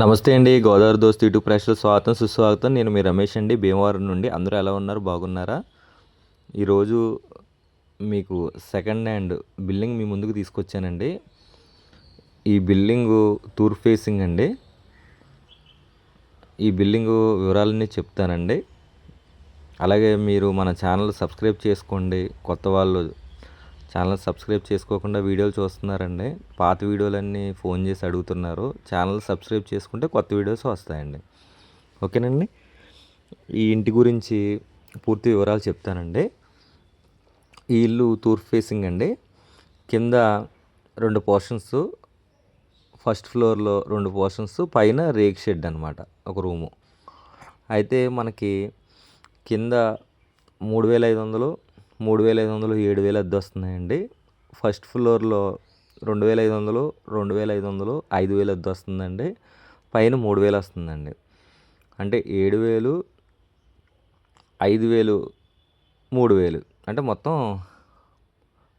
నమస్తే అండి. గోదావరి దోస్త్ యూట్యూబ్ ప్రేక్షకులకు స్వాగతం, సుస్వాగతం. నేను మీ రమేష్ అండి, భీమవరం నుండి. అందరూ ఎలా ఉన్నారు? బాగున్నారా? ఈరోజు మీకు సెకండ్ హ్యాండ్ బిల్డింగ్ మీ ముందుకు తీసుకొచ్చానండి. ఈ బిల్డింగు తూర్పు ఫేసింగ్ అండి. ఈ బిల్డింగు వివరాలన్నీ చెప్తానండి. అలాగే మీరు మన ఛానల్ సబ్స్క్రైబ్ చేసుకోండి. కొత్త వాళ్ళు ఛానల్ సబ్స్క్రైబ్ చేసుకోకుండా వీడియోలు చూస్తున్నారండి. పాత వీడియోలన్నీ ఫోన్ చేసి అడుగుతున్నారు. ఛానల్ సబ్స్క్రైబ్ చేసుకుంటే కొత్త వీడియోస్ వస్తాయండి. ఓకేనండి. ఈ ఇంటి గురించి పూర్తి వివరాలు చెప్తానండి. ఈ ఇల్లు తూర్పు ఫేసింగ్ అండి. కింద 2 పోర్షన్స్, ఫస్ట్ ఫ్లోర్లో 2 పోర్షన్స్, పైన రేక్ షెడ్ అనమాట, ఒక రూము. అయితే మనకి కింద 3500, 3500, 7000 అద్దె వస్తున్నాయండి. ఫస్ట్ ఫ్లోర్లో 2500, 2500, 5000 అద్దె వస్తుందండి. పైన 3000 వస్తుందండి. అంటే 7000, 5000, 3000 అంటే మొత్తం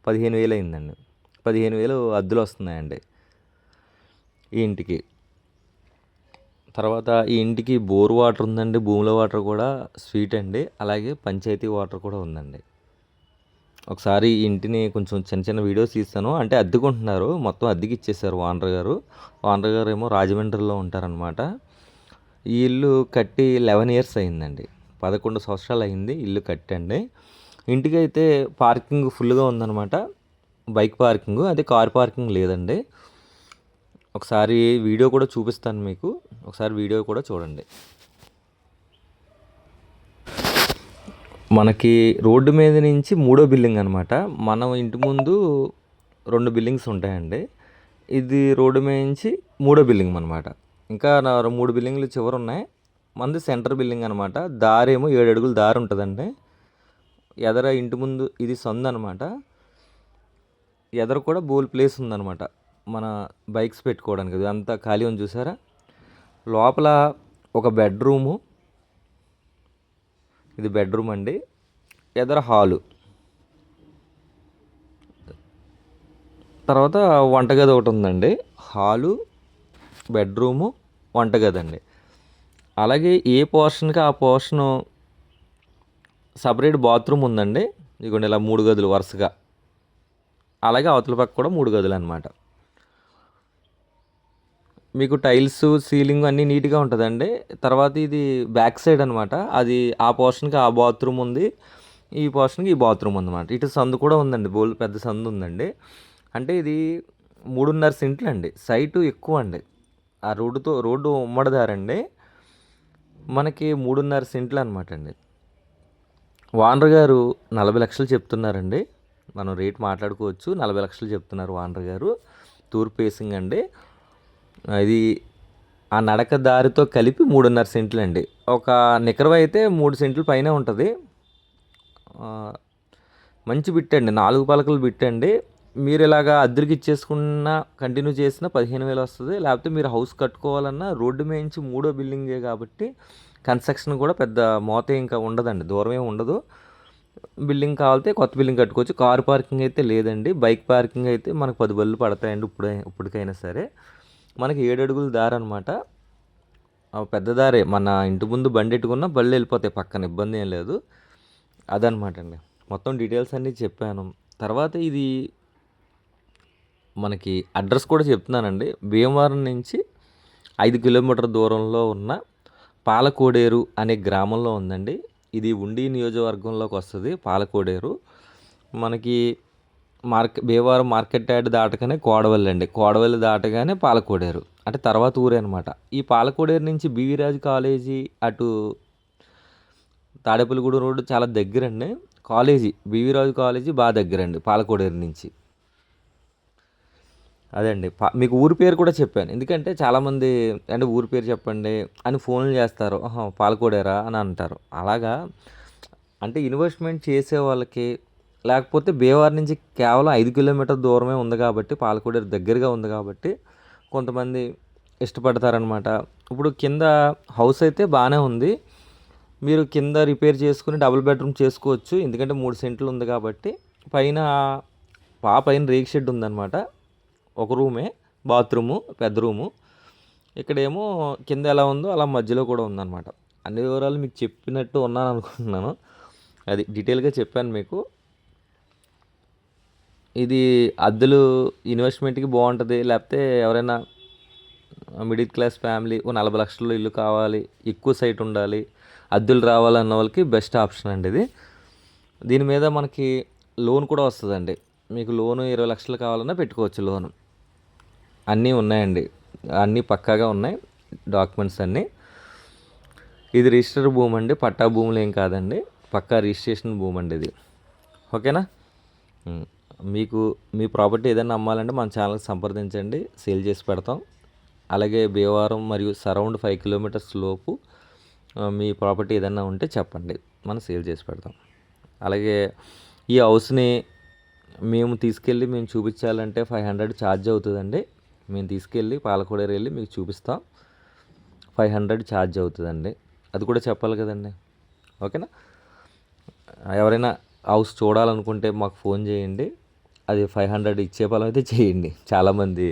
15000 అయిందండి. 15000 అద్దెలు వస్తున్నాయండి ఈ ఇంటికి. తర్వాత ఈ ఇంటికి బోర్ వాటర్ ఉందండి. భూమిలో వాటర్ కూడా స్వీట్ అండి. అలాగే పంచాయతీ వాటర్ కూడా ఉందండి. ఒకసారి ఈ ఇంటిని కొంచెం చిన్న వీడియోస్ తీస్తాను. అంటే అద్దెకుంటున్నారు, మొత్తం అద్దెకి ఇచ్చేసారు ఓనర్ గారు. ఓనర్ గారు ఏమో రాజమండ్రిలో ఉంటారనమాట. ఈ ఇల్లు కట్టి 11 ఇయర్స్ అయిందండి. 11 సంవత్సరాలు అయింది ఇల్లు కట్టండి. ఇంటికి అయితే పార్కింగ్ ఫుల్గా ఉందన్నమాట. బైక్ పార్కింగ్, అదే కార్ పార్కింగ్ లేదండి. ఒకసారి వీడియో కూడా చూపిస్తాను మీకు. ఒకసారి వీడియో కూడా చూడండి. మనకి రోడ్డు మీద నుంచి 3వ బిల్డింగ్ అనమాట. మనం ఇంటి ముందు 2 బిల్డింగ్స్ ఉంటాయండి. ఇది రోడ్డు మీద నుంచి 3వ బిల్డింగ్ అనమాట. ఇంకా 3 బిల్డింగ్లు చివర ఉన్నాయి. మనది సెంటర్ బిల్డింగ్ అనమాట. దారేమో 7 అడుగుల దారి ఉంటుందండి. ఎదర ఇంటి ముందు ఇది సందు అనమాట. ఎదర కూడా బోల్ ప్లేస్ ఉందన్నమాట, మన బైక్స్ పెట్టుకోవడానికి. అది అంతా ఖాళీ ఉంది చూసారా. లోపల ఒక బెడ్రూము, ఇది బెడ్రూమ్ అండి. ఎదర హాలు, తర్వాత వంటగది ఒకటి ఉందండి. హాలు, బెడ్రూము, వంటగది అండి. అలాగే ఏ పోర్షన్కి ఆ పోర్షను సపరేట్ బాత్రూమ్ ఉందండి. ఇదిగోండి ఇలా 3 గదులు వరుసగా. అలాగే అవతల పక్క కూడా 3 గదులు అనమాట. మీకు టైల్స్, సీలింగ్ అన్నీ నీట్గా ఉంటుందండి. తర్వాత ఇది బ్యాక్ సైడ్ అనమాట. అది ఆ పోర్షన్కి ఆ బాత్రూమ్ ఉంది, ఈ పోర్షన్కి ఈ బాత్రూమ్ ఉందన్నమాట. ఇటు సందు కూడా ఉందండి, బోల్ పెద్ద సందు ఉందండి. అంటే ఇది 3.5 సెంట్లు అండి. సైటు ఎక్కువ అండి. ఆ రోడ్డు ఉమ్మడిదారండి. మనకి 3.5 సెంట్లు అనమాట అండి. ఓనర్ గారు 40 లక్షలు చెప్తున్నారండి. మనం రేట్ మాట్లాడుకోవచ్చు. 40 లక్షలు చెప్తున్నారు ఓనర్ గారు. తూర్పు ఫేసింగ్ అండి. ఇది ఆ నడక దారితో కలిపి 3.5 సెంట్లు అండి. ఒక నికరవ అయితే 3 సెంట్లు పైనే ఉంటుంది. మంచి బిట్టండి, 4 పలకలు బిట్టండి. మీరు ఇలాగా అద్దెకి ఇచ్చేసుకున్న కంటిన్యూ చేసిన 15,000 వస్తుంది. లేకపోతే మీరు హౌస్ కట్టుకోవాలన్నా రోడ్డు మేంచి 3వ బిల్డింగే కాబట్టి కన్స్ట్రక్షన్ కూడా పెద్ద మోత ఇంకా ఉండదండి, దూరమే ఉండదు. బిల్డింగ్ కావాలితే కొత్త బిల్డింగ్ కట్టుకోవచ్చు. కార్ పార్కింగ్ అయితే లేదండి. బైక్ పార్కింగ్ అయితే మనకు 10 బళ్ళు పడతాయండి ఇప్పటికైనా సరే. మనకి 7 అడుగుల దారి అనమాట. పెద్ద దారే, మన ఇంటి ముందు బండి ఎట్టుకున్న బళ్ళు వెళ్ళిపోతాయి పక్కన, ఇబ్బంది ఏం లేదు. అదనమాట అండి. మొత్తం డీటెయిల్స్ అన్నీ చెప్పాను. తర్వాత ఇది మనకి అడ్రస్ కూడా చెప్తున్నానండి. భీమవరం నుంచి 5 కిలోమీటర్ దూరంలో ఉన్న పాలకోడేరు అనే గ్రామంలో ఉందండి. ఇది ఉండి నియోజకవర్గంలోకి వస్తుంది పాలకోడేరు. మనకి భీమవరం మార్కెట్ యార్డ్ దాటగానే కోడవల్లి అండి. కోడవల్లి దాటగానే పాలకోడేరు, అంటే తర్వాత ఊరే అనమాట. ఈ పాలకోడేరు నుంచి బివి రాజు కాలేజీ, అటు తాడేపల్లిగూడెం రోడ్డు చాలా దగ్గరండి. కాలేజీ బివి రాజు కాలేజీ బాగా దగ్గరండి పాలకోడేరు నుంచి. అదే అండి. మీకు ఊరి పేరు కూడా చెప్పాను. ఎందుకంటే చాలామంది అంటే ఊరి పేరు చెప్పండి అని ఫోన్లు చేస్తారు. పాలకోడేరా అని అంటారు. అలాగా అంటే ఇన్వెస్ట్మెంట్ చేసే వాళ్ళకి, లేకపోతే భీమవరం నుంచి కేవలం 5 కిలోమీటర్ దూరమే ఉంది కాబట్టి, పాలకోడేరు దగ్గరగా ఉంది కాబట్టి కొంతమంది ఇష్టపడతారనమాట. ఇప్పుడు కింద హౌస్ అయితే బాగానే ఉంది. మీరు కింద రిపేర్ చేసుకుని డబుల్ బెడ్రూమ్ చేసుకోవచ్చు. ఎందుకంటే 3 సెంట్లు ఉంది కాబట్టి. పైన రేక్ షెడ్ ఉందన్నమాట. ఒక రూమే, బాత్రూము, పెద్ద రూము. ఇక్కడేమో కింద ఎలా ఉందో అలా మధ్యలో కూడా ఉందన్నమాట. అన్ని వివరాలు మీకు చెప్పినట్టు ఉన్నాను అనుకుంటున్నాను. అది డీటెయిల్గా చెప్పాను మీకు. ఇది అద్దెలు ఇన్వెస్ట్మెంట్కి బాగుంటుంది, లేకపోతే ఎవరైనా మిడిల్ క్లాస్ ఫ్యామిలీ ఓ 40 లక్షల్లో ఇల్లు కావాలి, ఎక్కువ సైట్ ఉండాలి, అద్దెలు రావాలన్న వాళ్ళకి బెస్ట్ ఆప్షన్ అండి ఇది. దీని మీద మనకి లోన్ కూడా వస్తుందండి. మీకు లోను 20 లక్షలు కావాలన్నా పెట్టుకోవచ్చు లోను. అన్నీ ఉన్నాయండి, అన్నీ పక్కాగా ఉన్నాయి డాక్యుమెంట్స్ అన్నీ. ఇది రిజిస్టర్ భూమి అండి, పట్టా భూములు ఏం కాదండి, పక్కా రిజిస్ట్రేషన్ భూమి అండి ఇది. ఓకేనా? మీకు మీ ప్రాపర్టీ ఏదైనా అమ్మాలంటే మన ఛానల్కి సంప్రదించండి, సేల్ చేసి పెడతాం. అలాగే భీమవరం మరియు సరౌండ్ 5 కిలోమీటర్స్ లోపు మీ ప్రాపర్టీ ఏదైనా ఉంటే చెప్పండి, మనం సేల్ చేసి పెడతాం. అలాగే ఈ హౌస్ని మేము తీసుకెళ్ళి మేము చూపించాలంటే 500 ఛార్జ్ అవుతుందండి. మేము తీసుకెళ్ళి పాలకోడేరు వెళ్ళి మీకు చూపిస్తాం, 500 ఛార్జ్ అవుతుందండి. అది కూడా చెప్పాలి కదండి. ఓకేనా? ఎవరైనా హౌస్ చూడాలనుకుంటే మాకు ఫోన్ చేయండి, అది 500 ఇచ్చే పలం అయితే చేయండి. చాలామంది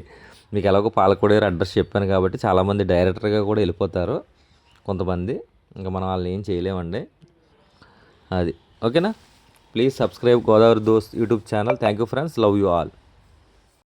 మీకు ఎలాగో పాలకోడేరు అడ్రస్ చెప్పాను కాబట్టి చాలామంది డైరెక్టర్గా కూడా వెళ్ళిపోతారు కొంతమంది, ఇంకా మనం వాళ్ళని ఏం చేయలేమండి. అది ఓకేనా? ప్లీజ్ సబ్స్క్రైబ్ గోదావరి దోస్త్ YouTube channel. Thank you friends, love you all.